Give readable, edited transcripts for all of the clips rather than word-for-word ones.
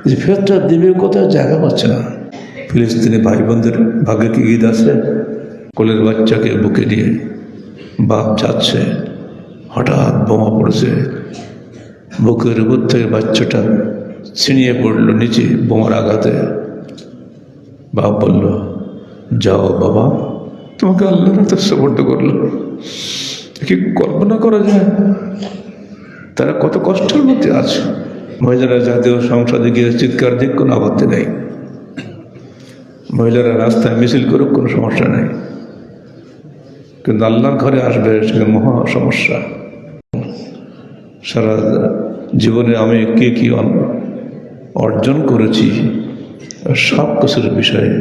যে ফেরতটা দেবে কোথায় জায়গা পাচ্ছে না। ফিলিস্তিনি ভাই বোনদের ভাগ্যে কি ঈদ আছে? কোলের বাচ্চাকে বুকে নিয়ে বাপ যাচ্ছে, হঠাৎ বোমা পড়েছে, বুকের উপর থেকে বাচ্চাটা ছিনিয়ে পড়লো নিচে বোমার আঘাতে। বাপ বলল, যাও বাবা, তোমাকে আল্লাহর হাতে সুপর্দ করলো। কি কল্পনা করা যায় তারা কত কষ্টের মধ্যে আছে। মহিলারা জাতীয় সংসদে গিয়ে চিৎকার দিক, কোনো আপত্তি নেই। মহিলারা রাস্তায় মিছিল করুক, কোনো সমস্যা নেই। কিন্তু আল্লাহর ঘরে আসবে, সেখানে মহা সমস্যা। সারা জীবনে আমি কি কি অর্জন করেছি সব কিছুর বিষয়ে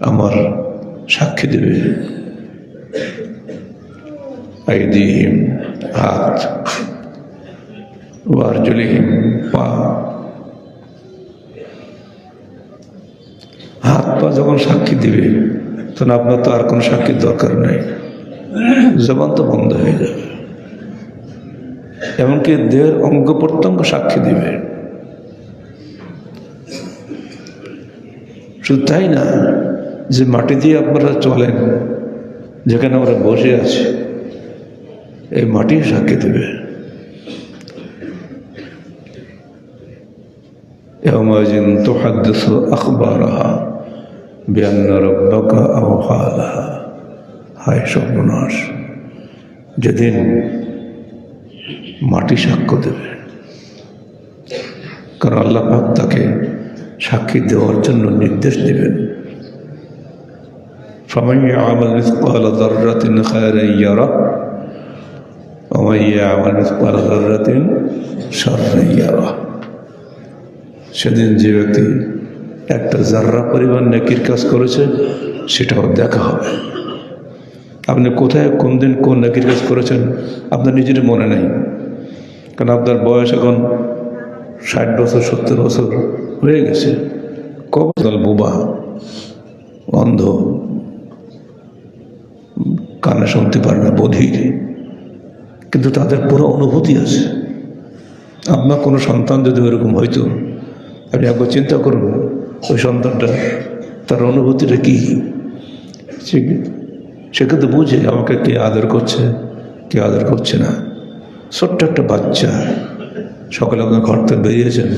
আমার সাক্ষী দেবে। আইদিহিম, হাত, ওয়ারজুলিহিম, পা। হাত পা যখন সাক্ষী দিবে তখন আপনার তো আর কোনো সাক্ষীর দরকার নেই, জবান তো বন্ধ হয়ে যাবে। এমনকি দেহের অঙ্গ প্রত্যঙ্গ সাক্ষী দিবে। শুধু তাই না, যে মাটি দিয়ে আপনারা চলেন, যেখানে আমরা বসে আছি, এই মাটি সাক্ষী দেবে। ইয়াউমাইযিন তুহাদ্দিসু আখবারাহা বিআন্না রাব্বাকা আওহা লাহা। হায় সর্বনাশ, যেদিন মাটি সাক্ষ্য দেবে। কারণ আল্লাহ পাক তাকে সাক্ষী দেওয়ার জন্য নির্দেশ দেবেন। ফামান ইয়া'মাল মিসকালা যাররাতিন খায়রান ইয়ারাহ ওয়া মান ইয়া'মাল মিসকালা যাররাতিন শাররান ইয়ারাহ। সেদিন যে ব্যক্তি একটা জাররা পরিমাণ নেকির কাজ করেছে সেটাও দেখা হবে। আপনি কোথায়, কোন দিন, কোন নেকির কাজ করেছেন আপনার নিজের মনে নেই। কারণ আপনার বয়স এখন 60 বছর 70 বছর হয়ে গেছে। কবল বোবা, অন্ধ, কানে শুনতে পারে না, বধির, কিন্তু তাদের পুরো অনুভূতি আছে। আপনার কোনো সন্তান যদি ওইরকম হইতো, আপনি একবার চিন্তা করুন ওই সন্তানটা, তার অনুভূতিটা কি। সে কিন্তু বুঝে আমাকে কে আদর করছে, কে আদর করছে না। ছোট্ট একটা বাচ্চা, সকালে আপনার ঘর থেকে বেরিয়েছেন,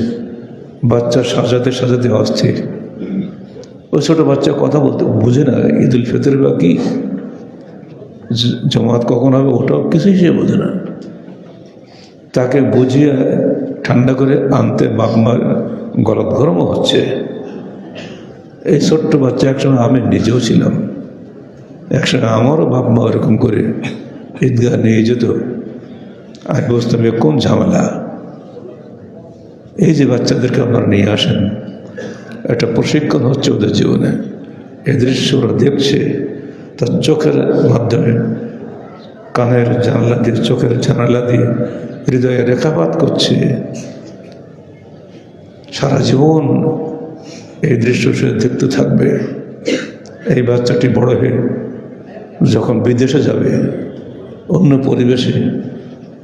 বাচ্চা সাজাতে সাজাতে অস্থির। ওই ছোটো বাচ্চা কথা বলতে বুঝে না, ঈদুল ফিতর বা কি, জমাত কখন হবে ওটাও কিছুই সে বোঝে না। তাকে বুঝিয়ে ঠান্ডা করে আনতে বাপ মার গলদ গরমও হচ্ছে। এই ছোট্ট বাচ্চা একসময় আমি নিজেও ছিলাম, একসময় আমারও বাপ মা এরকম করে ঈদগাহ নিয়ে যেত। আর বুঝতাম কোন ঝামেলা। এই যে বাচ্চাদেরকে আপনারা নিয়ে আসেন, একটা প্রশিক্ষণ হচ্ছে ওদের জীবনে। এই দৃশ্য ওরা দেখছে, তার চোখের মাধ্যমে, কানের জানালা দিয়ে, চোখের জানালা দিয়ে হৃদয়ে রেখাপাত করছে। সারা জীবন এই দৃশ্য সে দেখতে থাকবে। এই বাচ্চাটি বড় হয়ে যখন বিদেশে যাবে, অন্য পরিবেশে,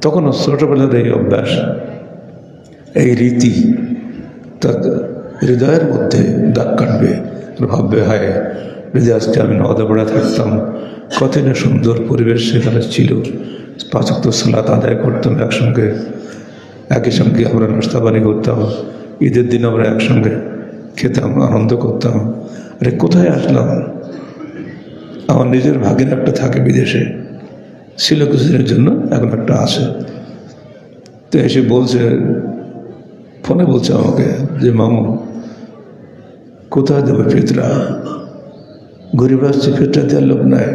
তখনও ছোটবেলার এই অভ্যাস, এই রীতি তার হৃদয়ের মধ্যে দাগ কাটবে। ভাববে, হায় যদি আজকে আমি নওদাপাড়া থাকতাম, কত না সুন্দর পরিবেশ সেখানে ছিল। 5 ওয়াক্ত সালাত আদায় করতাম একসঙ্গে, একই সঙ্গে আমরা নাস্তা পানি করতাম, ঈদের দিন আমরা একসঙ্গে খেতাম, আনন্দ করতাম। আরে কোথায় আসলাম? আমার নিজের ভাগের একটা থাকে বিদেশে, ছিল কিছুদিনের জন্য, এখন একটা আছে। তো এসে বলছে, ফোনে বলছে আমাকে যে মামু কোথায় দেবে ফিতরা? গরিব আসছে, ফিতরা দেওয়ার লোক নাই।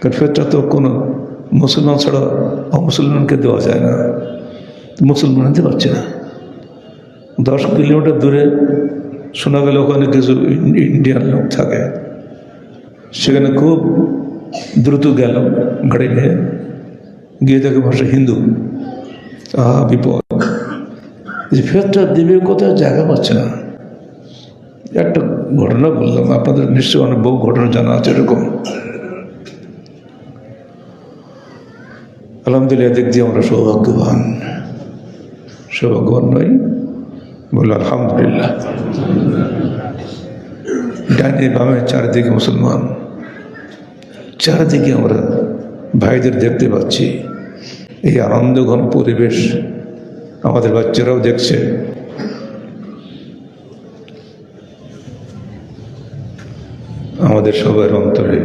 কারণ ফিতরা তো কোনো মুসলমান ছাড়া অমুসলমানকে দেওয়া যায় না, মুসলমান দিতে পারছে না। 10 কিলোমিটার দূরে শোনা গেল ওখানে কিছু ইন্ডিয়ান লোক থাকে, সেখানে খুব দ্রুত গেল গাড়ি নিয়ে, গিয়ে দেখে ভাষা হিন্দু। বিপদ, যে ফেরতটা দেবে কোথায় জায়গা পাচ্ছে না। একটা ঘটনা বললাম, আপনাদের নিশ্চয়ই অনেক বহু ঘটনা জানা আছে এরকম। আলহামদুলিল্লাহ, দিক দিয়ে আমরা সৌভাগ্যবান নই, বলো আলহামদুলিল্লাহ। ডানে বামে চারিদিকে মুসলমান, চারিদিকে আমরা ভাইদের দেখতে পাচ্ছি। এই আনন্দঘন পরিবেশ আমাদের বাচ্চারাও দেখছে। আমাদের সবার অন্তরে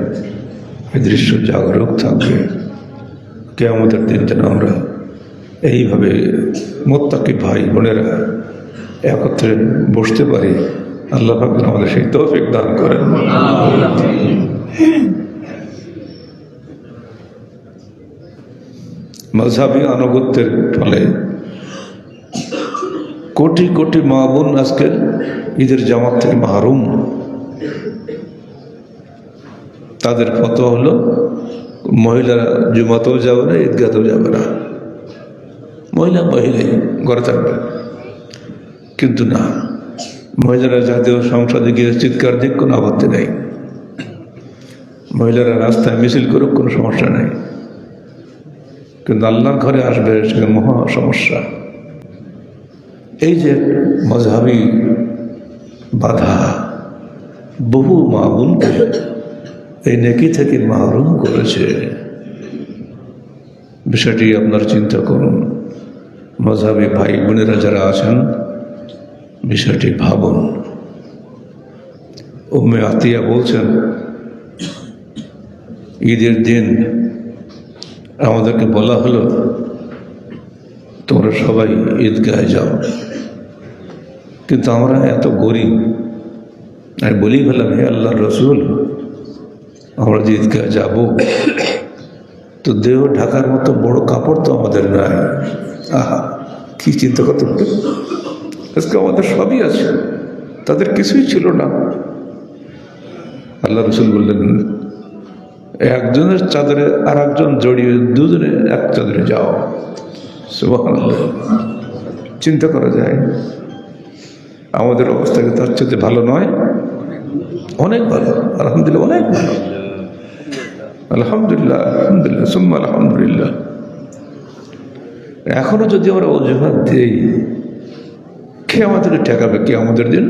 এই দৃশ্য জাগরুক থাকবে। কিয়ামতের দিন যেন আমরা এইভাবে মুত্তাকি ভাই বোনেরা একত্রে বসতে পারি। আল্লাহ পাক আমাদের সেই তৌফিক দান করেন। মাযহাবী আনুগত্যের ফলে কোটি কোটি মা বোন আজকে ঈদের জামাত থেকে মাহরুম। তাদের ফতোয়া হলো মহিলারা জুমাতেও যাবে না, ঈদগাতেও যাবে না, মহিলাই ঘরে থাকবে। কিন্তু না, মহিলারা জাতীয় সংসদে গিয়ে চিৎকার দিক, কোনো আপত্তি নেই। মহিলারা রাস্তায় মিছিল করুক, কোনো সমস্যা নেই। কিন্তু আল্লাহর ঘরে আসবে, সেখানে মহা সমস্যা। এই যে মাযহাবী বাধা বহু মা বোনকে এই নেকি থেকে মাহরুম করেছে। বিষয়টি আপনার চিন্তা করুন। মাযহাবী ভাই বোনেরা যারা আছেন, বিষয়টি ভাবুন। উম্মে আতিয়া বলছেন, ঈদের দিন আমাদেরকে বলা হলো তোমরা সবাই ঈদগাহে যাও, কিন্তু আমরা এত গরিব। আমি বলি বললাম, হে আল্লাহর রসুল, আমরা যে ঈদগাহে যাব, তো দেহ ঢাকার মতো বড় কাপড় তো আমাদের নাই। আহা, কি চিন্তা করতে পারে। আজকে আমাদের সবই আছে, তাদের কিছুই ছিল না। আল্লাহ রসুল বললেন, একজনের চাদরে আর একজন জড়িয়ে দুজনে এক চাদরে যাও। সুবহানাল্লাহ। চিন্তা করা যায় আমাদের অবস্থা কি তার চেয়ে ভালো নয়? অনেক ভালো, আলহামদুলিল্লাহ, অনেক ভালো। আলহামদুলিল্লাহ, আলহামদুলিল্লাহ, সুম্মা আলহামদুলিল্লাহ। এখনো যদি আমরা অজুহাত দিই, কে আমাদেরকে ঠেকাবে? কে আমাদের দিন?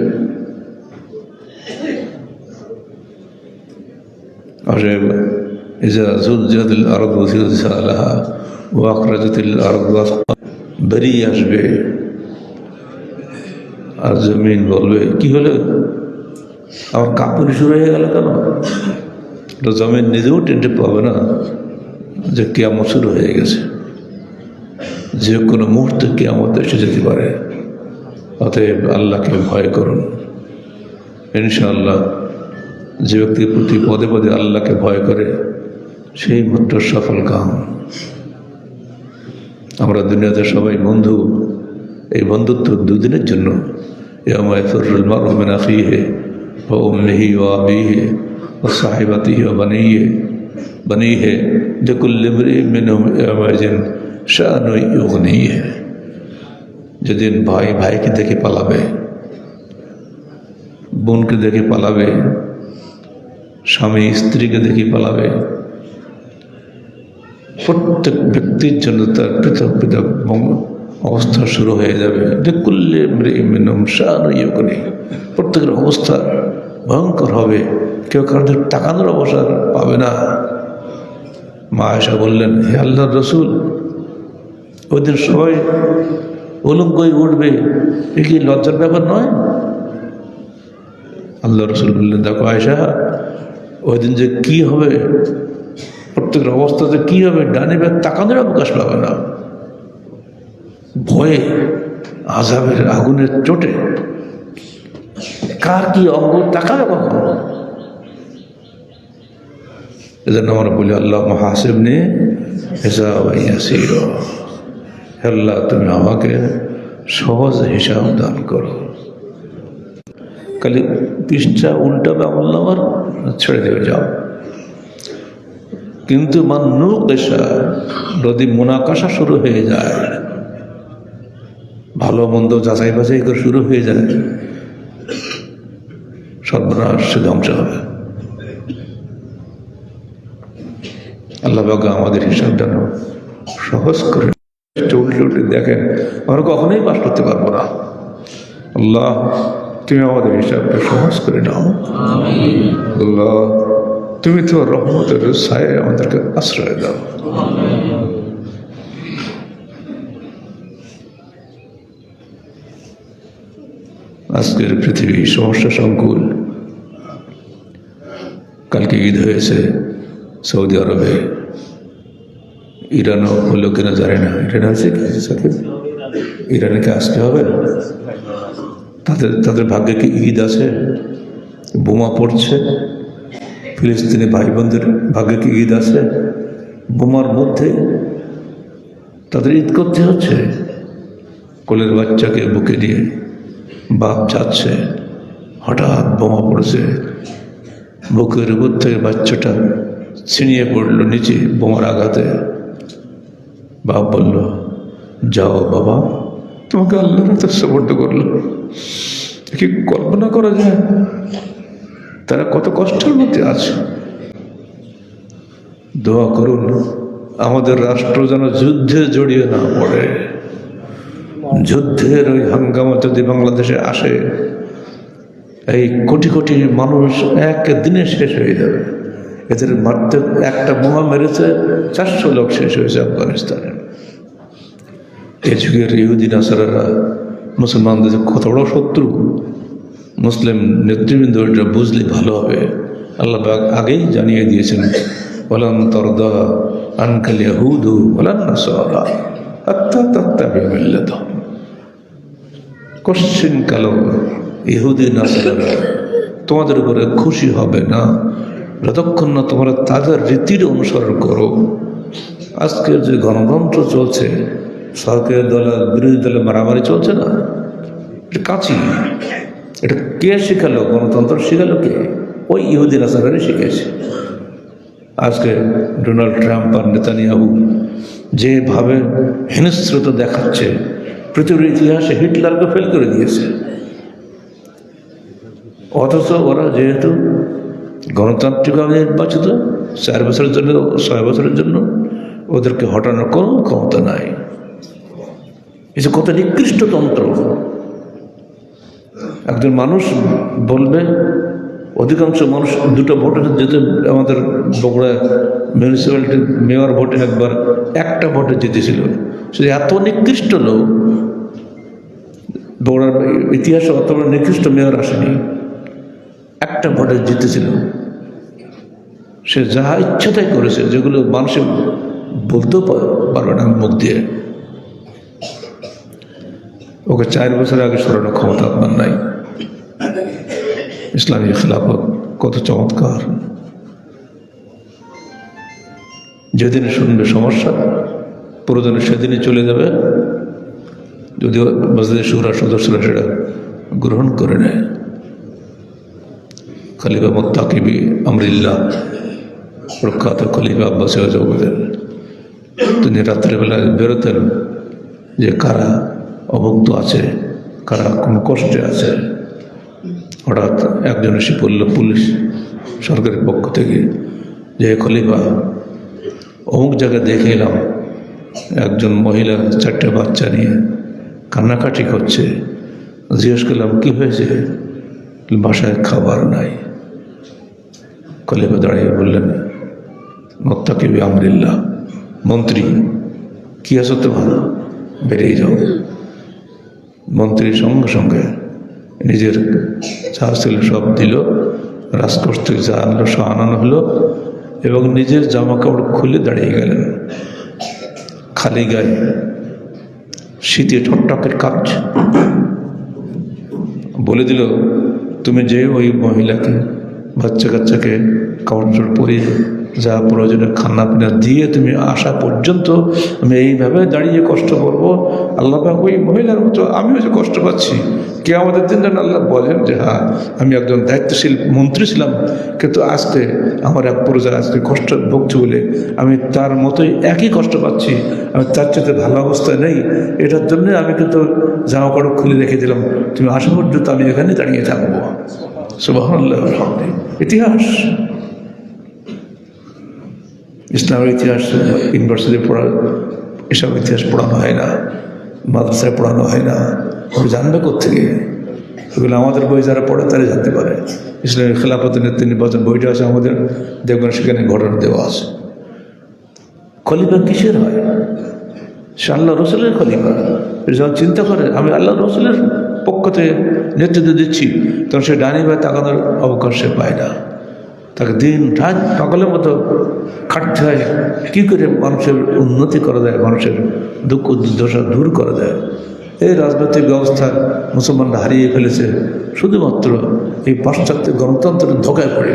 বেরিয়ে আসবে আর জমিন বলবে, কি হলো, আমার কাপড় শুরু হয়ে গেল কেন? জমিন নিজেও টেনতে পাবে না যে কিয়ামত শুরু হয়ে গেছে। যে কোনো মুহূর্তে কিয়ামত এসে যেতে পারে। অতএব আল্লাহকে ভয় করুন। ইনশাআল্লাহ যে ব্যক্তির প্রতি পদে পদে আল্লাহকে ভয় করে, সেই মাত্র সফল কাম। আমরা দুনিয়াতে সবাই বন্ধু। এই বন্ধুত্ব দুদিনের জন্য। ইয়াউমা ইয়াফিরুল মারউ মিন আখিহি ওয়া উম্মিহি ওয়া আবিহি ওয়া সাহিবাতিহি ওয়া বানিহি লিকুল্লি ইমরিইন মিনহুম ইয়াওমাইযিন শাআনুন ইউগনিহি। যেদিন ভাই ভাইকে দেখে পালাবে, বোনকে দেখে পালাবে, স্বামী স্ত্রীকে দেখে পালাবে, প্রত্যেক ব্যক্তির জন্য তার পৃথক পৃথক অবস্থা শুরু হয়ে যাবে। প্রত্যেকের অবস্থা ভয়ঙ্কর হবে। কেউ কারোর তাকানোর অবসর পাবে না। মা আয়েশা বললেন, হে আল্লাহর রসুল, ওই দিন সবাই উলঙ্গ হয়ে উঠবে, এ কি লজ্জার ব্যাপার নয়? আল্লাহ রসুল বললেন, দেখো আয়েশা, ওই দিন যে কি হবে, প্রত্যেকের অবস্থাতে কি হবে, ডানে ব্যাগ তাকানোর অবকাশ পাবে না। ভয়ে, আযাবের আগুনের চোটে কার কি অঙ্গ তাকাবে কখনো? এজন্য আমরা বলি, আল্লাহ হাসিবনি হিসাবান ইয়াসীরা। আল্লাহ, তুমি আমাকে সহজ হিসাব দান করো। খালি পৃষ্ঠা উল্টাবে আমলনামার, ছেড়ে দেবে, যাও। কিন্তু মান্নুকেশা, যদি মুনাকাশা শুরু হয়ে যায়, ভালো মন্দ যাচাই বাছাই করে শুরু হয়ে যায়, সর্বনাশ, ধ্বংস হবে। আল্লাহ পাক আমাদের হিসাবটা সহজ করে উল্টে উল্টে দেখেন, আমরা কখনোই পাস করতে পারবো না। আল্লাহ তুমি আমাদের হিসাবটা সহজ করে নাও। আল্লাহ তুমি তো রহমতের ছায়ে আমাদেরকে আশ্রয় দাও। আজকের পৃথিবী সমস্যা সংকুল। কালকে ঈদ হয়েছে সৌদি আরবে, ইরানও হলো কিনা জানি না। ইরান হয়েছে কি সাথে? ইরানে কি আসতে হবে? তাদের ভাগ্যে কি ঈদ আছে? বোমা পড়ছে। ফিলিস্তিনি ভাই বোনদের ভাগ্যে কি ঈদ আছে? বোমার মধ্যে তাদের ঈদ করতে হচ্ছে। কোলের বাচ্চাকে বুকে নিয়ে বাপ যাচ্ছে, হঠাৎ বোমা পড়ছে, বুকের উপর থেকে বাচ্চাটা ছিনিয়ে পড়ল নিচে বোমার আঘাতে। বাপ বলল, যাও বাবা, তোমাকে আল্লাহর হাতে সুপর্দ করলো। কি কল্পনা করা যায় তারা কত কষ্টের মধ্যে আছে। দোয়া করুন আমাদের রাষ্ট্র যেন যুদ্ধে জড়িয়ে না পড়ে। যুদ্ধের ওই হাঙ্গামা যদি বাংলাদেশে আসে, এই কোটি কোটি মানুষ একদিনে শেষ হয়ে যাবে। এদের মারতে একটা বোমা মেরেছে 400 লোক শেষ হয়েছে আফগানিস্তানে। এই যুগের ইহুদি নাসারারা মুসলমানদের কত বড় শত্রু, মুসলিম নেতৃবৃন্দ এটা বুঝলে ভালো হবে। আল্লাহ আগেই জানিয়ে দিয়েছেন, ওয়ালান তারদা আনকাল ইয়াহুদু ওয়ালান নাসারা হাত্তা তাত্তাবি'উ মিল্লাতাহুম। কোশ্চিন কালো ইহুদি নাসারারা তোমাদের উপরে খুশি হবে না যতক্ষণ না তোমরা তাদের রীতির অনুসরণ করো। আজকের যে গণতন্ত্র চলছে, সরকারের দলের বিরোধী দলে মারামারি চলছে না, এটা কাঁচি। এটা কে শিখালো? গণতন্ত্র শিখালো কে? ওই ইহুদি নাসারারই শিখেছে। আজকে ডোনাল্ড ট্রাম্প আর নেতানিয়াহু যেভাবে হিংস্রতা দেখাচ্ছে, পৃথিবীর ইতিহাসে হিটলারকে ফেল করে দিয়েছে। অথচ ওরা যেহেতু গণতান্ত্রিকভাবে নির্বাচিত 4 বছরের জন্য 6 বছরের জন্য, ওদেরকে হটানোর কোনো ক্ষমতা নাই। এই যে কত নিকৃষ্ট তন্ত্র। একজন মানুষ বলবে, অধিকাংশ মানুষ 2টা ভোটে যেতে, আমাদের বগুড়া মিউনিসিপ্যালিটি মেয়র ভোটে একবার 1টা ভোটে জিতেছিল। সে এত নিকৃষ্ট লোক, বগুড়ার ইতিহাসে অত বড় নিকৃষ্ট মেয়র আসেনি, 1টা ভোটে জিতেছিল। সে যা ইচ্ছা তাই করেছে, যেগুলো মানুষে বলতেও পারবে না মুখ দিয়ে। ওকে 4 বছর আগে সরানোর ক্ষমতা আপনার নাই। ইসলামী খিলাফত কত চমৎকার। যেদিনে শুনবে সমস্যা, প্রয়োজনে সেদিনই চলে যাবে, যদিও মসজিদের শুরা সদস্যরা সেটা গ্রহণ করে নেয়। খলিফা মুত্তাকিবি আমরিল্লাহ প্রখ্যাত খলিফা আব্বাসী জগতের, তিনি রাত্রিবেলায় বেরোতেন যে কারা অভুক্ত আছে, কারা কোন কষ্টে আছে। হঠাৎ একজন এসে পড়ল পুলিশ সরকারের পক্ষ থেকে, যে খলিফা অমুক জায়গায় দেখে এলাম একজন মহিলা 4টে বাচ্চা নিয়ে কান্নাকাটি করছে। জিজ্ঞেস করলাম কি হয়েছে? বাসায় খাবার নাই। খলিফা দাঁড়িয়ে বললেন, মুত্তাকিবি আমরিল্লাহ, মন্ত্রী কি আছো তো ভালো, বেরিয়ে যাও। মন্ত্রী সঙ্গে সঙ্গে নিজের যা ছিল সব দিল, রাজকোষ থেকে যা আনলো সব আনানো হলো, এবং নিজের জামা কাপড় খুলে দাঁড়িয়ে গেলেন খালি গায়ে, শীতে ঠকঠকের কাজ। বলে দিল, তুমি যে ওই মহিলাকে বাচ্চা কাচ্চাকে কাপড় চোপড় পরিয়ে যা প্রয়োজনে খানা পিনা দিয়ে তুমি আসা পর্যন্ত আমি এইভাবে দাঁড়িয়ে কষ্ট করবো। আল্লাহ পাক ওই মহিলার মতো আমিও যে কষ্ট পাচ্ছি, কে আমাদের দিন যেন আল্লাহ বলেন যে হ্যাঁ আমি একজন দায়িত্বশীল মন্ত্রী ছিলাম, কিন্তু আজকে আমার এক প্রজা আজকে কষ্ট ভুগছে বলে আমি তার মতোই একই কষ্ট পাচ্ছি, আমি তার চেয়ে ভালো অবস্থায় নেই। এটার জন্য আমি কিন্তু জামা কাপড় খুলে রেখে দিলাম, তুমি আসা পর্যন্ত আমি এখানে দাঁড়িয়ে থাকবো। সুবহানাল্লাহ। ইতিহাস, ইসলামের ইতিহাস ইউনিভার্সিটি পড়া, এসব ইতিহাস পড়ানো হয় না, মাদ্রাসায় পড়ানো হয় না। জানবে কোথেকে? এগুলো আমাদের বই যারা পড়ে তারাই জানতে পারে। ইসলামের খেলাফত নির্বাচন বইটা আছে আমাদের, দেখবেন সেখানে ঘটনা দেওয়া আছে। খলিফা কিসের হয়? সে আল্লাহ রসুলের খলিফা। যখন চিন্তা করে আমি আল্লাহ রসুলের পক্ষ থেকে নেতৃত্ব দিচ্ছি, তখন সে ডানি বা তাকানোর অবকাশ সে পায় না। তাকে দিন রাত পাগলের মতো খাটতে হয় কী করে মানুষের উন্নতি করা যায়, মানুষের দুঃখ দুর্দশা দূর করা যায়। এই রাজনৈতিক ব্যবস্থা মুসলমানরা হারিয়ে ফেলেছে শুধুমাত্র এই পাশ্চাত্য গণতন্ত্রের ধোকায় পড়ে।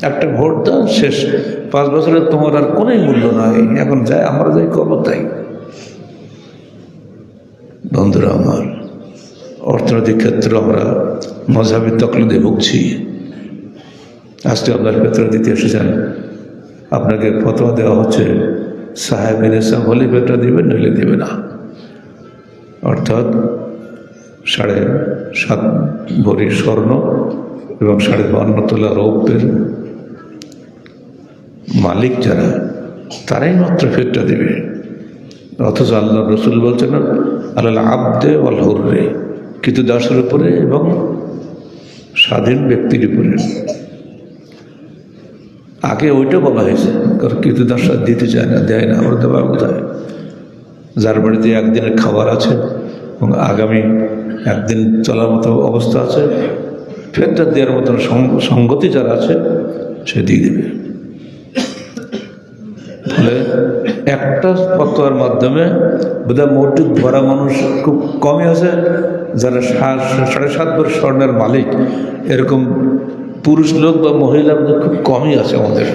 একটা ভোট দাও, শেষ, 5 বছরে তোমার আর কোনোই মূল্য নাই। এখন যাই আমরা যাই করবো তাই। বন্ধুরা আমার, অর্থনৈতিক ক্ষেত্রে আমরা মযহাবী তাকলিদে ভুগছি। আজকে আপনার ক্ষেত্রে দিতে এসেছেন, আপনাকে ফতোয়া দেওয়া হচ্ছে সাহেবের ইসলাম হলে পেটটা দেবেন, নইলে দেবে না। অর্থাৎ 7.5 ভরি স্বর্ণ এবং 52 তোলা রৌপ্যের মালিক যারা, তারাই মাত্র ফেরটা দেবে। অথচ আল্লাহ রসুল বলছেন আল্লাহ আব্দে ওয়াল হুররে, কিন্তু দাসের উপরে এবং স্বাধীন ব্যক্তির উপরে। আগে ওইটা বলা হয়েছে, কারণ কিন্তু দাসরা দিতে চায় না, দেয় না। আমরা দেওয়ার কোথায়? যার বাড়িতে একদিনের খাবার আছে এবং আগামী একদিন চলার মতো অবস্থা আছে, ফেরটা দেওয়ার মতন সঙ্গতি যারা আছে সে দিয়ে দেবে। ফলে একটা ফতোয়ার মাধ্যমে বোধহয় মসজিদ ভরা মানুষ খুব কমই আছে যারা 7.5 ভরি স্বর্ণের মালিক। এরকম পুরুষ লোক বা মহিলা খুব কমই আছে আমাদের।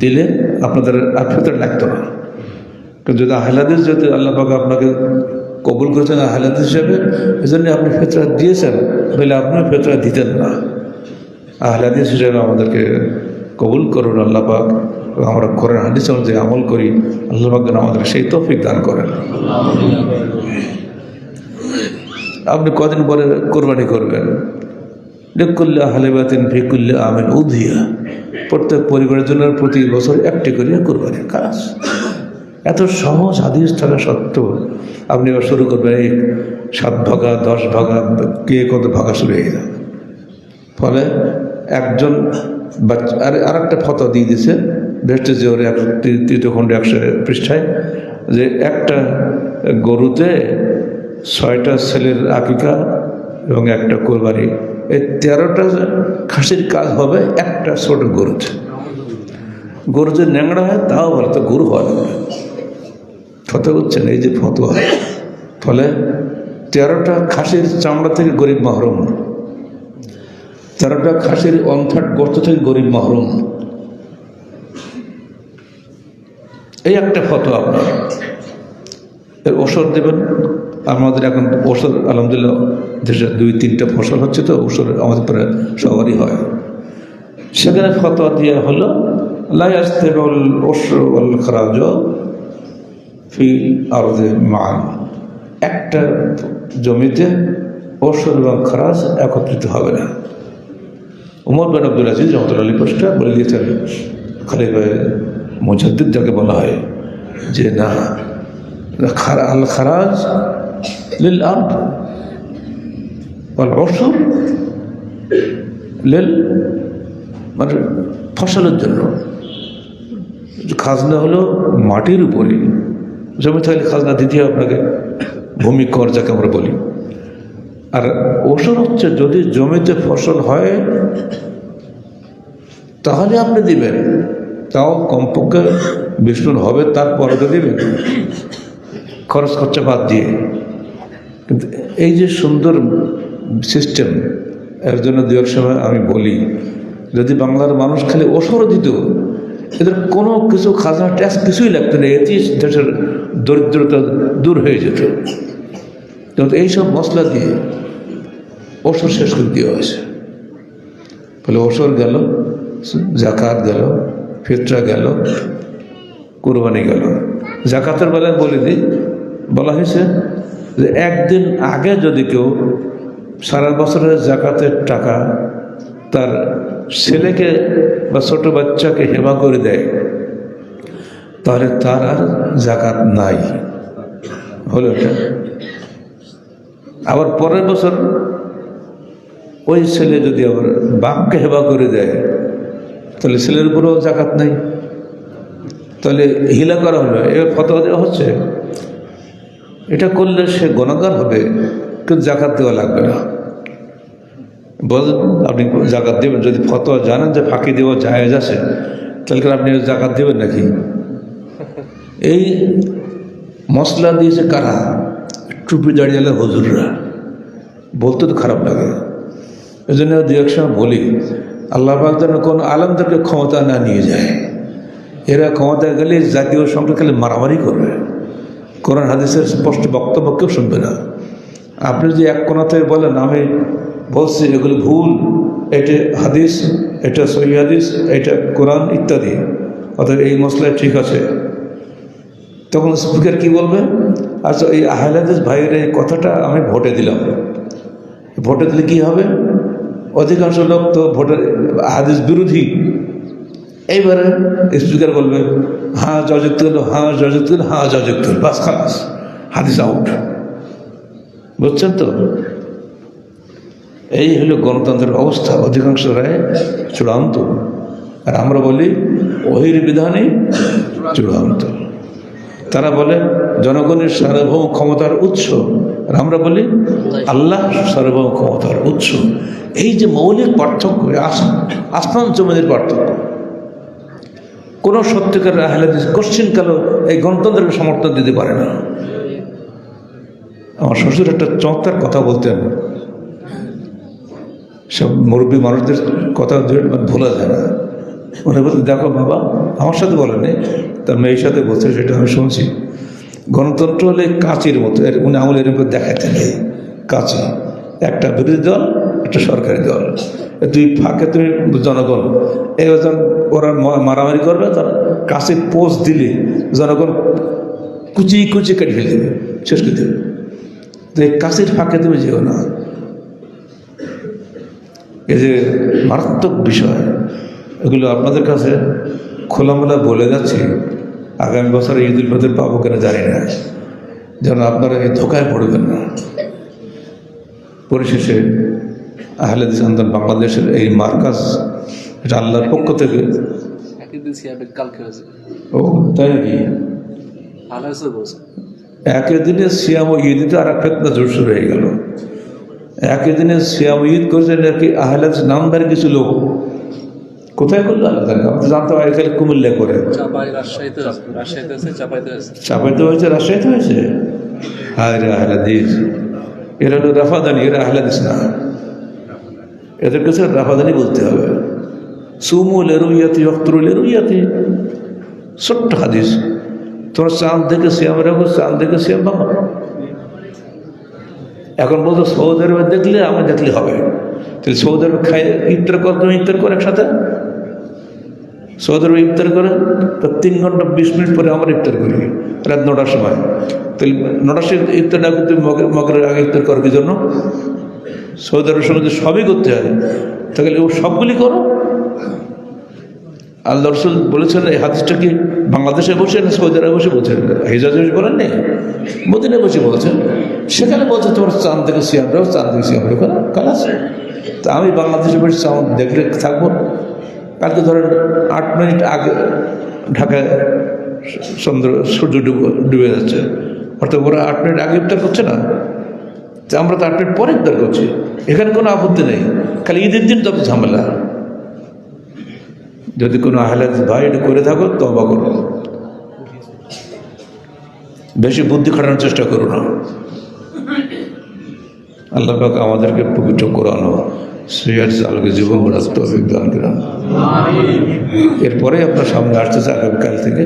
দিলে আপনাদের আর ফেতরা লাগতো না। কিন্তু যদি আহলাদিস, যদি আল্লাহ পাক আপনাকে কবুল করেছেন আহলাদিস হিসেবে, এই জন্য আপনি ফেতরা দিয়েছেন, বলে আপনিও ফেতরা দিতেন না। আহলাদিস হিসেবে আমাদেরকে কবুল করুন আল্লাহ পাক। আমরা কোরআন হাদিস অনুযায়ী আমল করি, আল্লাহ পাক যেন আমাদের সেই তৌফিক দান করেন। আপনি কদিন পরে কোরবানি করবেন? লিকুল্লি হালিবাতিন ফি কুল্লি আমিন উযহিয়া, প্রত্যেক পরিবারের জন্য প্রতি বছর একটি করে কোরবানির কাজ। এত সহজ হাদিস থাকা সত্ত্বেও আপনি এবার শুরু করবেন এই 7 ভাগা 10 ভাগা, কে কত ভাগা শুরু হয়ে যায়। ফলে একজন বাচ্চা আর একটা ফতোয়া দিয়ে দিয়েছে বেস্টে যে ওর 3 খণ্ডে 100 পৃষ্ঠায়, যে একটা গরুতে 6টা ছেলের আকিকা এবং একটা কোরবানি, এই 13টা খাসির কাজ হবে একটা ছোট গরুতে। গরু যে ন্যাংড়া হয় তাও ভালো, তো গরু হয় না। ফতোয়া বুঝছেন? এই যে ফতোয়া, ফলে 13টা খাসির চামড়া থেকে গরিব মাহরুম, 13টা খাসির অন্থাট গোস্ত থেকে গরিব মাহরুম। এই একটা ফতোয়া আপনার। এর ওষুধ দেবেন। আমাদের এখন ওষুধ আলহামদুলিল্লাহ দেশে 2-3টা ফসল হচ্ছে, তো ওষুধ আমাদের পরে সবারই হয়। সেখানে ফতোয়া দেওয়া হলো লা ইয়াস্তাবিউল উশরু ওয়াল খরাজ ফি আরদি মান, একটা জমিতে ওষুধ এবং খরাজ একত্রিত হবে না। উমর বিন আব্দুল আজিজ রহমাতুল্লাহি পোস্টা বলে দিয়েছেন, খলিফা মুজাদ্দিদ যাকে বলা হয়, যে না, আল খরাজ লিল আরদ ওয়াল উশর লিল, মানে ফসলের জন্য। খাজনা হলো মাটির উপরে, জমি থাকলে খাজনা দিতে হবে আপনাকে, ভূমি কর যাকে আমরা বলি। আর ওষুধ হচ্ছে যদি জমিতে ফসল হয় তাহলে আপনি দিবেন, তাও কমপক্ষে 20 টন হবে, তারপরে তো দিবেন, খরচ খরচা বাদ দিয়ে। কিন্তু এই যে সুন্দর সিস্টেম, এর জন্য 2-1 সময় আমি বলি, যদি বাংলার মানুষ খালি ওষুধ দিত, এদের কোনো কিছু খাজনা ট্যাক্স কিছুই লাগতো না, এতেই দেশের দরিদ্রতা দূর হয়ে যেত। কিন্তু এইসব মশলা দিয়ে ওষুধ শেষ করে দেওয়া হয়েছে। ফলে ওষুধ গেল, জাকাত গেল, ফিতরা গেল, কুরবানি গেল। জাকাতের বেলায় বলে দিই, বলা হয়েছে যে একদিন আগে যদি কেউ সারা বছরের জাকাতের টাকা তার ছেলেকে বা ছোট বাচ্চাকে হেবা করে দেয়, তাহলে তার আর জাকাত নাই। হলো এটা। আবার পরের বছর ওই ছেলে যদি আবার বাপকে হেবা করে দেয়, তাহলে ছেলের উপরেও জাকাত নাই, তাহলে হিলা করা হলো, এবার ফতোয়া দেওয়া হচ্ছে। এটা করলে সে গুনাহগার হবে, কিন্তু জাকাত দেওয়া লাগবে না। বলেন আপনি জাকাত দেবেন, যদি ফতোয়া জানেন যে ফাঁকি দেওয়া জায়েজ আছে, তাহলে আপনি জাকাত দেবেন নাকি? এই মশলা দিয়েছে কারা? টুপি দাঁড়িয়ে হুজুররা। বলতে তো খারাপ লাগে, এই জন্য দু এক সময় বলি, আল্লাহ পাক যেন কোনো আলেমদেরকে ক্ষমতা না নিয়ে যায়। এরা ক্ষমতায় গেলে জাতীয় সংসদ খালি মারামারি করবে, কোরআন হাদিসের স্পষ্ট বক্তব্য কেউ শুনবে না। আপনি যদি এক কোণাতে বলেন আমি বলছি এগুলো ভুল, এটা হাদিস, এটা সহিহ হাদিস, এটা কোরআন ইত্যাদি, অর্থাৎ এই মশলায় ঠিক আছে, তখন স্পিকার কি বলবে? আচ্ছা এই আহলে হাদিস ভাইয়ের এই কথাটা আমি ভোটে দিলাম, ভোটে দিলে কি হবে? অধিকাংশ লোক তো ভোটের হাদিস বিরোধী। এইবারে স্পিকার বলবে হ্যাঁ জয়যুক্ত হলো, হ্যাঁ জয়যুক্ত হলো, হ্যাঁ জয়যুক্ত হলো, বাস খালাস, হাদিস আউট। বুঝছেন তো? এই হলো গণতন্ত্রের অবস্থা। অধিকাংশ রায় চূড়ান্ত, আর আমরা বলি ওহির বিধানই চূড়ান্ত। তারা বলে জনগণের সার্বভৌম ক্ষমতার উৎস, আর আমরা বলি আল্লাহ সার্বভৌম ক্ষমতার উৎস। এই যে মৌলিক পার্থক্য, আসমান জমিনের পার্থক্য। কোনো সত্যিকার আহলে হাদিস কোশ্চিনকালেও এই গণতন্ত্রের সমর্থন দিতে পারে না। আমার শ্বশুর একটা চমৎকার কথা বলতেন, সব মুরব্বী মানুষদের কথা ভোলা যায় না। উনি বলতেন দেখো বাবা, আমার সাথে বলেনি, তার মেয়ের সাথে বলছে, সেটা আমি শুনছি। গণতন্ত্র হলে কাঁচির মতো, উনি আমল এরকম দেখাতেন, এই কাঁচি, একটা বিরোধী দল, একটা সরকারি দল, দুই ফাঁকে তুমি জনগণ। এই ওরা মারামারি করবে, তারা কাছে পোস্ট দিলে জনগণ কুচি কুচি কেটে ফেলে দেবে, শেষ করে দেবে। তো এই কাছের ফাঁকে তুমি যেও না। এই যে মারাত্মক বিষয়, এগুলো আপনাদের কাছে খোলামেলা বলে যাচ্ছি। আগামী বছর ঈদ উল ফিতর পাবো কিনা জানি না, যেন আপনারা এই ধোকায় পড়বেন না। পরিশেষে আহলে হাদিস আন্দোলন বাংলাদেশের এই মার্কাজ, এটা আল্লাহর পক্ষ থেকে। ও তাই নাকি? একই দিনে সিয়াম ও ঈদ, আর এক ফেতনা জোর শুরু হয়ে গেল। একই দিনে সিয়াম ও ঈদ করেছে নাকি আহলে হাদিস নামদারি কিছু লোক। কোথায় করলো আল্লাহ জানে, আমি তো জানতে পারি খালি কুমিল্লা করে। চাপাইতে হয়েছে, রাজশাহীতে হয়েছে। হায় রে আহলে হাদিস, এরা হলো রাফাদানি, এরা আহলে হাদিস না। এদের কাছে রাফাদানি বলতে হবে। সুমুল এরুইয়াতি অক্তরুল এরুইয়াতি, ছোট্ট হাদিস। তোমরা চাঁদ দেখে সিয়াম রাখো, চাঁদ দেখে সিয়াম ভাঙো। এখন বলতো সৌদি আরবে দেখলে আমি দেখলে হবে, তাহলে সৌদি আরবে খাই ইফতার কর, তুমি ইফতার করো একসাথে। সৌদি আরবে ইফতার করে তো 3 ঘন্টা 20 মিনিট পরে আমরা ইফতার করি, রাত 9টার সময়। তাহলে 9টার সময় ইফতার না করে তুমি মগরের আগে ইফতার করো কি জন্য? সৌদি আরবের সঙ্গে যে সবই করতে হয়, তাহলে ও সবগুলি করো। আল্লাহ রসুল বলেছেন এই হাদিসটা কি বাংলাদেশে বসে না সৌদি আরবে বসে বলছেন? হিজাজে বলেন নেই, মদিনায় বসে বলছেন। সেখানে বলছে তোমার চাঁদ থেকে সিয়াম রাখো, চাঁদ থেকে সিয়াম রেখো, কালাস। তা আমি বাংলাদেশে বসে চাঁদ দেখলে থাকবো। কালকে ধরেন 8 মিনিট আগে ঢাকায় সূর্য ডুবে যাচ্ছে, অর্থাৎ ওরা 8 মিনিট আগে ইফতার করছে না, আমরা তো 8 মিনিট পরে ইফতার করছি। এখানে কোনো আপত্তি নেই, খালি ঈদের দিন তত ঝামেলা। যদি কোনো আহলে হাদিস ভাই এটা করে থাকো, তওবা করো, বেশি বুদ্ধি খাটানোর চেষ্টা করো না। আল্লাহ পাক আমাদেরকে পবিত্র কোরআন ও সহিহ আলোকে জীবন গড়ার তৌফিক দান করেন। এরপরে আপনার সামনে আসতেছে আগামীকাল থেকে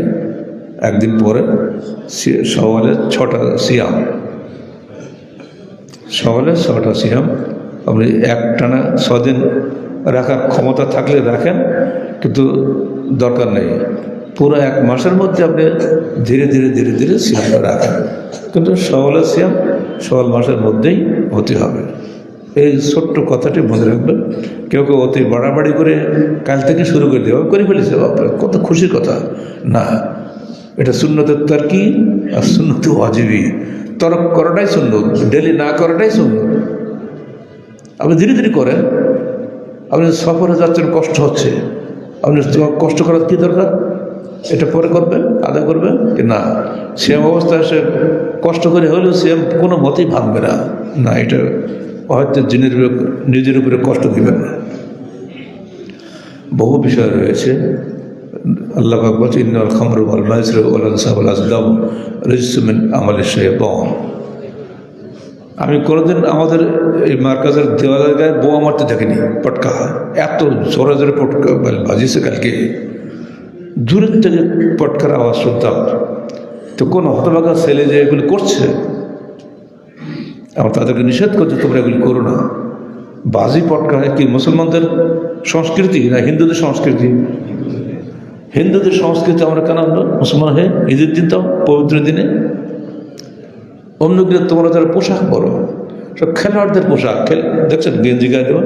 একদিন পরে সওয়ালের 6টা সিয়াম, সওয়ালের 6টা সিয়াম। আপনি একটানা 6 দিন রাখার ক্ষমতা থাকলে রাখেন, কিন্তু দরকার নেই। পুরো 1 মাসের মধ্যে আপনি ধীরে ধীরে ধীরে ধীরে সিয়ামটা রাখেন, কিন্তু সওয়ালের সিয়াম সওয়াল মাসের মধ্যেই হতে হবে। এই ছোট্ট কথাটি মনে রাখবেন। কেউ কেউ অতি বাড়াবাড়ি করে কাল থেকে শুরু করে দেওয়া করে ফেলেছে, কত খুশির কথা না। এটা সুন্নতের তারকি আর সুন্নতে ওয়াজিবি। তরক করাটাই সুন্নত, ডেলি না করাটাই সুন্নত। আপনি ধীরে ধীরে করেন। আপনি সফরে যাচ্ছেন, কষ্ট হচ্ছে, আপনি কষ্ট করার কী দরকার? এটা পরে করবেন, আদায় করবেন কি না? সেম অবস্থায় সে কষ্ট করে হলেও সেম কোনো মতেই ভাঙবে না। না, এটা হয়তো নিজের উপরে কষ্ট দিবেন না। বহু বিষয় রয়েছে। আল্লাহ পাক বলছেন, ইন্নাল খামরু ওয়াল মাইসিরু ওয়াল আনসাবু ওয়াল আজলাম রিজসুম মিন আমালি শাইতান। আমি কোনোদিন আমাদের এই মার্কাজের দেওয়ালের গায়ে বোমা মারতে দেখিনি, পটকা, এত জোরে জোরে পটকা বাজিয়েছে কালকে, দূরের থেকে পটকার আওয়াজ শুনতাম। তো কোন হতভাগা ছেলে যে এগুলি করছে, আমরা তাদেরকে নিষেধ করছি তোমরা এগুলি করো না। বাজি পটকা কি মুসলমানদের সংস্কৃতি না হিন্দুদের সংস্কৃতি? হিন্দুদের সংস্কৃতি আমরা কেন আনবো মুসলমান হয়ে ঈদের দিন, তো পবিত্র দিনে? অন্যগুলো তোমরা যারা পোশাক পরো, সব খেলোয়াড়দের পোশাক, দেখছেন গেঞ্জি গায়ে দেওয়া,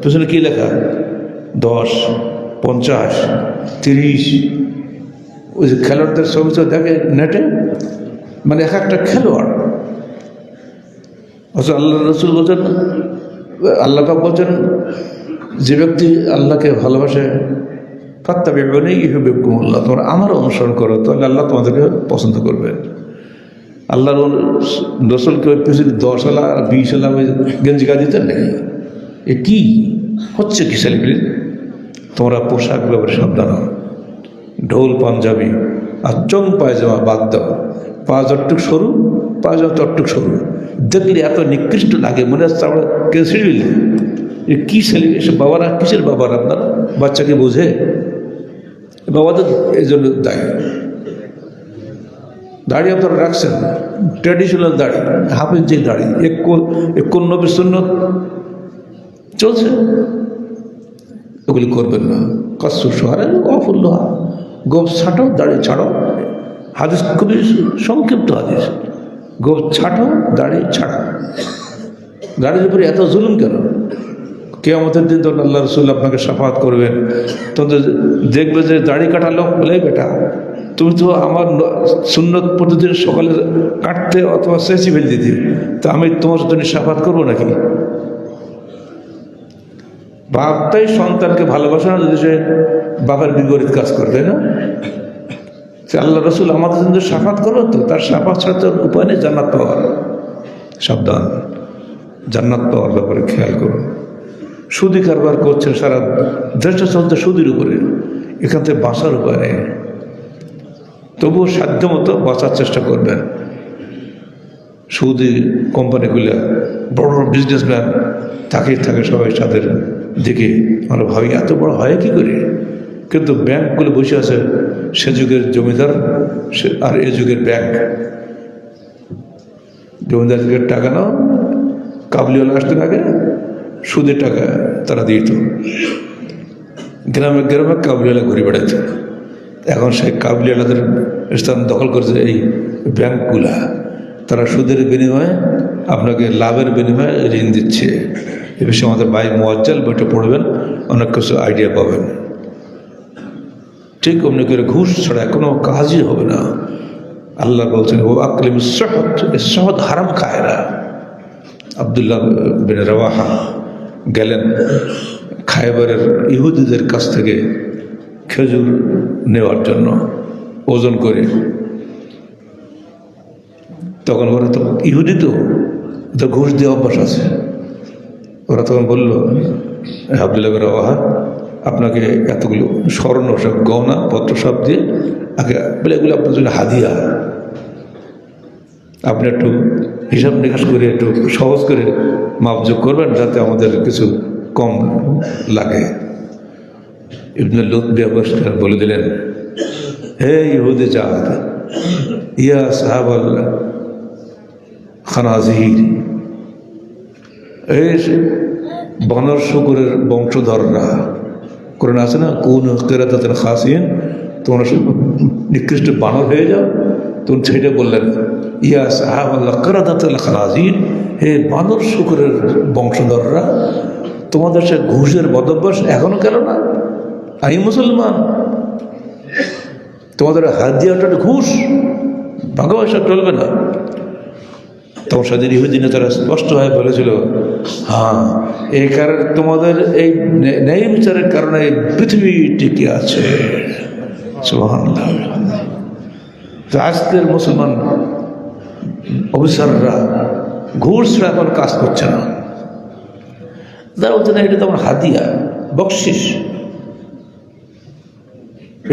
পেছনে কী লেখা 10, 50, 30, ওই যে খেলোয়াড়দের ছবি তো দেখে নেটে, মানে এক একটা খেলোয়াড়। অথচ আল্লাহ রসুল বলছেন, আল্লাহ পাক বলছেন, যে ব্যক্তি আল্লাহকে ভালোবাসে ফাত্তাবিউনি ইউহিব্বুকুমুল্লাহ, তোমরা আমার অনুসরণ করো, তাহলে আল্লাহ তোমাদেরকে পছন্দ করবেন। আল্লাহ রসুলকে ওই পিছনে 10 আলা আর 20 আলা ওই গেঞ্জি গা দিতেন নাকি? এ কী হচ্ছে কি সেলিব্রিটি? তোমরা পোশাক ব্যাপারে সাবধান হও। ঢোল পাঞ্জাবি আর চং পায়জামা বাদ দাও, পা যতটুক সরু, পায়জামা ততটুক সরু, দেখলে এত নিকৃষ্ট লাগে, মনে হচ্ছে আমরা কেউ সিঁড়ি। এ কী সেলিব্রিটি? এসব বাবারা কিসের বাবারা? আপনারা বাচ্চাকে বোঝে? বাবাদের এই জন্য দায়ী। দাড়ি আপনারা রাখছেন, ট্র্যাডিশনাল দাড়ি, হাফেজ যে দাড়ি, 91 সুন্নত চলছে, ওগুলি করবেন না। কসুর শহরে অফুল্লোহা, গোপ ছাটো, দাড়ি ছাড়ো। হাদিস খুবই সংক্ষিপ্ত হাদিস, গোপ ছাটো, দাড়ি ছাড়ো। দাড়ির উপরে এত জুলুম কেন? কিয়ামতের দিন তখন আল্লাহ রসুল আপনাকে শাফাত করবেন, তখন দেখবে যে দাড়ি কাটা লোক বলে, বেটা তুমি তো আমার সুন্নত প্রতিদিন সকালে কাটতে অথবা সেচি ফেল দিতে, তা আমি তোমার জন্য শাফাত করবো নাকি? বাপটাই সন্তানকে ভালোবাসে না যদি সে বাবার বিপরীত কাজ করে, তাই না? আল্লাহ রসুল আমাদের জন্য শাফাত করো, তো তার শাফাত ছাড়া তো উপায় নেই জান্নাত পাওয়ার। সাবধান, জান্নাত পাওয়ার ব্যাপারে খেয়াল করুন। সুদি কারবার করছেন, সারা দেশটা চলতে সুদির উপরে, এখান থেকে বাঁচার উপায় নেই। তবুও সাধ্য মতো বাঁচার চেষ্টা করবেন। সুদি কোম্পানিগুলো বড় বড় বিজনেসম্যান তাকিয়ে থাকে সবাই তাদের দিকে, আমরা ভাবি এত বড় হয় কী করে? কিন্তু ব্যাংকগুলো বসে আছে, সে যুগের জমিদার আর এ যুগের ব্যাংক। জমিদার যুগের টাকা নাও, কাবলিওয়ালা আসতেন আগে, সুদের টাকা তারা দিত, গ্রামে গ্রামে কাবলিওয়ালা ঘুরে বেড়াইত। এখন সেই কাবলিওয়ালাদের স্থান দখল করেছে এই ব্যাংকগুলা। তারা সুদের বিনিময়ে আপনাকে লাভের বিনিময়ে ঋণ দিচ্ছে। এ বিষয়ে আমাদের ভাই মুয়াজ্জাল বইটা পড়বেন, অনেক কিছু আইডিয়া পাবেন। ঠিক অমনি করে ঘুষ ছাড়া কোনো কাজই হবে না। আল্লাহ বলছেন, ও আকলিম সহদ, সহদ হারাম খায় না। আব্দুল্লাহ বিন রাওয়াহা গেলেন খায়বারের ইহুদিদের কাছ থেকে খেজুর নেওয়ার জন্য ওজন করে। তখন ওরা তো ইহুদি, তো ঘুষ দিয়ে অভ্যাস আছে। ওরা তখন বলল, আব্দুল্লাহ বিন রাওয়াহা, আপনাকে এতগুলো স্বর্ণ সব গহনা পত্র সব দিয়ে আগে বলে, এগুলো আপনার জন্য হাদিয়া, আপনি একটু হিসাব নিকাশ করে একটু সহজ করে মাপযোগ করবেন, যাতে আমাদের কিছু কম লাগে। ইবনে লুতবি বলে দিলেন, হে ইহুদি জাত, ইয়া সাহাবাল খানাজির, এই বনর শুকুরের বংশধররা, কোরআন আছে না, কোন কেরাতাতের খাসিন, তোমরা নিকৃষ্ট বানর হয়ে যাও। তখন সেটা বললেন, ইয়া সাহাবাল্লাহ কেরাতাতের খানাজির, হে বানর শুকুরের বংশধররা, তোমাদের সে ঘুষের বদভ্যাস এখনো গেল না? আমি মুসলমান, তোমাদের হাদিয়াটা ঘুষ, ভাগবাসা চলবে না। তখন সেদিন ইহুদিনে তারা স্পষ্টভাবে বলেছিল, হ্যাঁ, এই কারণে তোমাদের এই ন্যায় বিচারের কারণে পৃথিবী টিকে আছে। সুবহানাল্লাহ। তো আজকের মুসলমান অফিসাররা ঘুষ ছাড়া এখন কাজ করছে না। তারা বলছে না, এটা তো আমার হাদিয়া, বকশিস।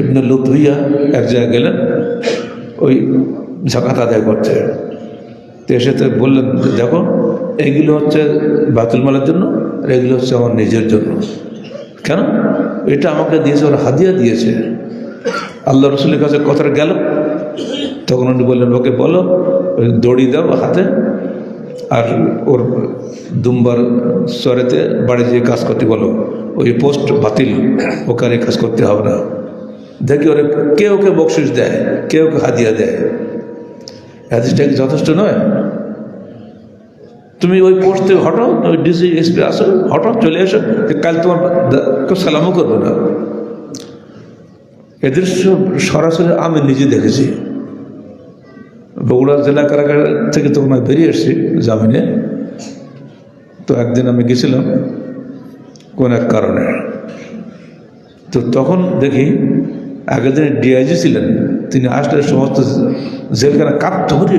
ইবনে লুতবিয়া এক জায়গায় গেলেন ওই জাকাত আদায় করতে, তো এসে তো বললেন, দেখো এইগুলো হচ্ছে বাতুল মালের জন্য আর এগুলো হচ্ছে আমার নিজের জন্য। কেন? এটা আমাকে দিয়েছে, ওরা হাদিয়া দিয়েছে। আল্লাহ রসুলের কাছে কথাটা গেল, তখন উনি বললেন, ওকে বলো ওই দড়ি দাও হাতে, আর ওর দুম্বার সরেতে বাড়ি যেয়ে কাজ করতে বলো, ওই পোস্ট বাতিল, ওকে আর কাজ করতে হবে না। দেখি ওরা কে ওকে বকশিস দেয়, কে ওকে হাদিয়া দেয়। হাদিসটা কি যথেষ্ট নয়? তুমি ওই পোস্ট থেকে হটো, ওই ডিসি এসপি আসো, হটো, চলে এসো, কাল তোমার কেউ সালামও করবে না। এদের সরাসরি আমি নিজে দেখেছি। বগুড়া জেলা কারাগার থেকে তখন আমি বেরিয়ে এসেছি জামিনে। তো একদিন আমি গেছিলাম কোন এক কারণে, তো তখন দেখি আগের দিনে ডিআইজি ছিলেন, তিনি আসলে সমস্ত জেলখানা কাঁপতে করি।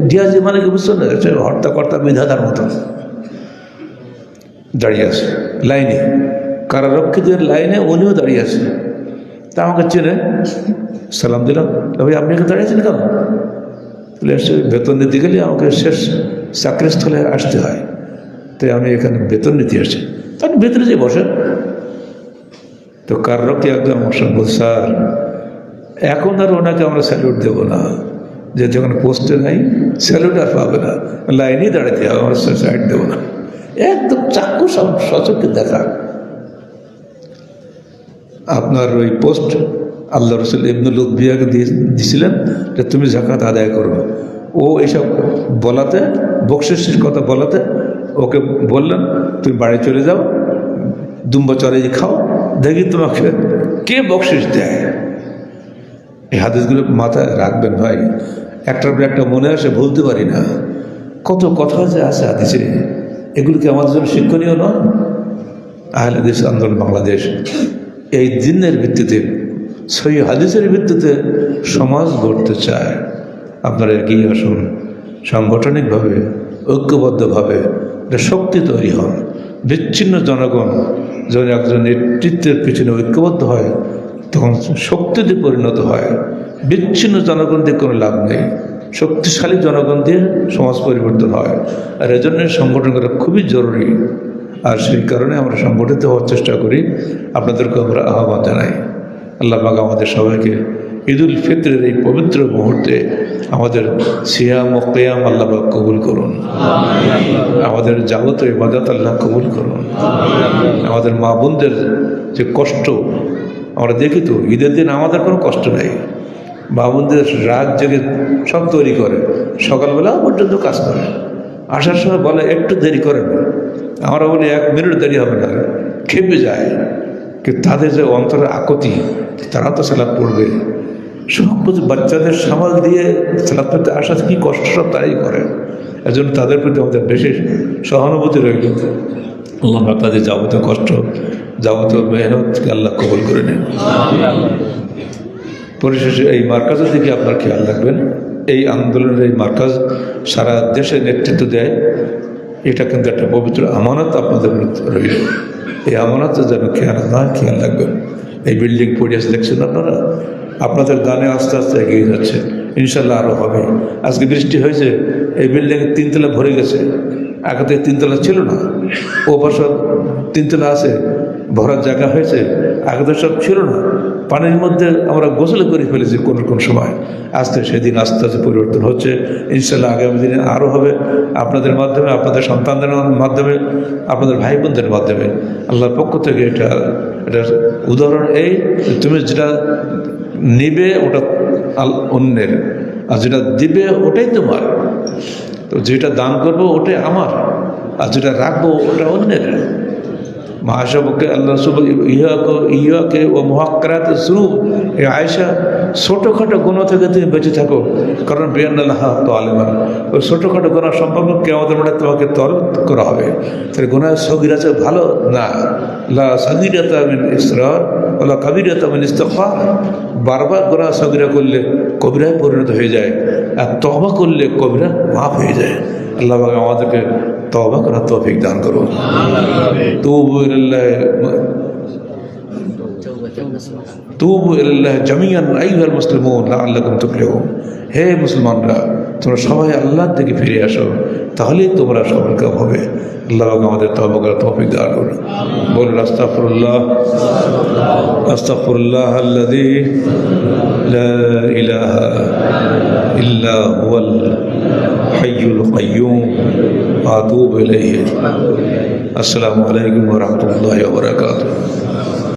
ডিআইজি মানে কি বুঝছেন না, হর্তাকর্তা বিধাতার মতো দাঁড়িয়ে আছে লাইনে, কারারক্ষীদের লাইনে উনিও দাঁড়িয়ে আছে। তা আমাকে চেনে, সালাম দিলাম, ভাই আপনি এখানে দাঁড়িয়েছেন কেন? বেতন নিতে গেলে আমাকে শেষ চাকরিস্থলে আসতে হয়, তাই আমি এখানে বেতন নিতে আসছি। তাহলে ভেতরে যে বসেন। তো কারারক্ষী একদম আমার সঙ্গে বলছে, স্যার এখন আর ওনাকে আমরা স্যালুট দেবো না, যে যখন পোস্টে নাই স্যালুট আর পাবে না, লাইনেই দাঁড়াতে হবে, আমরা সাইড দেবো না। একদম চাক্ষু সচক্ষে দেখা। আপনার ওই পোস্ট আল্লাহ রসুল ইবনে লুতবিয়াকে দিয়েছিলেন যে তুমি জাকাত আদায় করো। ও এইসব বলাতে, বকশিসের কথা বলাতে ওকে বললেন, তুমি বাড়ি চলে যাও, দুম্বা চড়াই খাও, দেখি তোমাকে কে বকশিস দেয়। এই হাদিসগুলো মাথায় রাখবেন ভাই, একটার পর একটা মনে আসে, বলতে পারি না। কত কথা যে আছে হাদিসে, এগুলো কি আমাদের জন্য শিক্ষণীয় নয়? আহলে হাদিস আন্দোলন বাংলাদেশ এই দিনের ভিত্তিতে, সহি হাদিসের ভিত্তিতে সমাজ গড়তে চায়। আপনারা এগিয়ে আসুন, সাংগঠনিকভাবে ঐক্যবদ্ধভাবে একটা শক্তি তৈরি হন। বিচ্ছিন্ন জনগণ যখন একজন নেতৃত্বের পিছনে ঐক্যবদ্ধ হয়, তখন শক্তিতে পরিণত হয়। বিচ্ছিন্ন জনগণ দিয়ে কোনো লাভ নেই, শক্তিশালী জনগণ দিয়ে সমাজ পরিবর্তন হয়। আর এজন্য সংগঠন করা খুবই জরুরি। আর সেই কারণে আমরা সংগঠিত হওয়ার চেষ্টা করি। আপনাদেরকে আমরা আহ্বান জানাই। আল্লাহ পাক আমাদের সবাইকে ঈদুল ফিতরের এই পবিত্র মুহূর্তে আমাদের সিয়াম ও কিয়াম আল্লাহ পাক কবুল করুন। আমাদের যাবতীয় ইবাদত আল্লাহ কবুল করুন। আমাদের মা বোনদের যে কষ্ট আমরা দেখি, তো ঈদের দিন আমাদের কোনো কষ্ট নেই। মা বোনদের রাত জেগে সব তৈরি করে, সকালবেলা পর্যন্ত কাজ করে, আসার সময় বলে একটু দেরি করেন। আমরা বলি 1 মিনিট দেরি হবে না, খেপে যায়। কিন্তু তাদের যে অন্তরের আকুতি, তারা তো সালাত পড়বে। সব কিছু বাচ্চাদের সামাল দিয়ে সালাত পড়তে আসা কি কষ্ট, সব তারাই করে। এজন্য তাদের প্রতি আমাদের বেশি সহানুভূতি রইল। আল্লাহ তাদের যাবতীয় কষ্ট, যাবতীয় মেহনতকে আল্লাহ কবুল করে নেন। পরিশেষে এই মার্কাজের দিকে আপনার খেয়াল রাখবেন। এই আন্দোলনের এই মার্কাজ সারা দেশে নেতৃত্ব দেয়। এটা কিন্তু একটা পবিত্র আমানত আপনাদের রইল। এই আমানত যেন খেয়াল রাখবেন। এই বিল্ডিং পড়িয়েছে দেখছেন আপনারা, আপনাদের দানে আস্তে আস্তে এগিয়ে যাচ্ছে, ইনশাল্লাহ আরও হবে। আজকে বৃষ্টি হয়েছে, এই বিল্ডিংয়ের 3 তলা ভরে গেছে। আগে থেকে 3 তলা ছিল না, ও পাশে 3 তলা আছে, ভরার জায়গা হয়েছে। আগে তো সব ছিল না, পানির মধ্যে আমরা গোসল করে ফেলেছি কোন সময়। আস্তে সেদিন আস্তে আস্তে পরিবর্তন হচ্ছে, ইনশাল্লাহ আগামী দিনে আরও হবে। আপনাদের মাধ্যমে, আপনাদের সন্তানদের মাধ্যমে, আপনাদের ভাই বোনদের মাধ্যমে আল্লাহর পক্ষ থেকে এটা উদাহরণ। এই তুমি যেটা নিবে ওটা অন্যের, আর যেটা দিবে ওটাই তোমার। তো যেটা দান করবো ওটাই আমার, আর যেটা রাখবো ওটা অন্যের। মাহাসাবকে আল্লাহ ইয়াকে ও মুহাক্কারাত যুনুব, এই আয়েশা ছোটোখাটো গুণ থেকে তুমি বেঁচে থাকো, কারণ বিয়ান্নাল্লাহ তো আলেমান, ওই ছোটোখাটো গুণা সম্পর্কে কেয়ামতের মাঠে তোমাকে তলব করা হবে। তাহলে গুনাহ সগীরা আছে ভালো না, লা সগীরাতা মিন ইসরার ওয়ালা কাবীরাতা মিন ইস্তিগফার। বারবার গুনাহ সগীরা করলে কবিরায় পরিণত হয়ে যায়, আর তওবা করলে কবিরা মাফ হয়ে যায়। আল্লাহ পাক আমাদেরকে তওবা করার তৌফিক দান করুন। তুবু ইলাল্লাহ জামিয়ান আইয়ুহাল মুসলিমুন লাআল্লাকুম তুফলিহুন। হে মুসলমানরা, তোমরা সবাই আল্লাহর দিকে ফিরে আসো, তাহলেই তোমরা সফলকাম হবে। আল্লাহ আমাদের তওবা করার তৌফিক দান করুন। বলুন আস্তাগফিরুল্লাহ, আস্তাগফিরুল্লাহ আল্লাযী লা ইলাহা ইল্লা হুয়াল হাইয়ুল কাইয়্যুম ওয়া আতুবু ইলাইহি। আসসালামু আলাইকুম ওয়া রাহমাতুল্লাহি ওয়া বারাকাতুহু।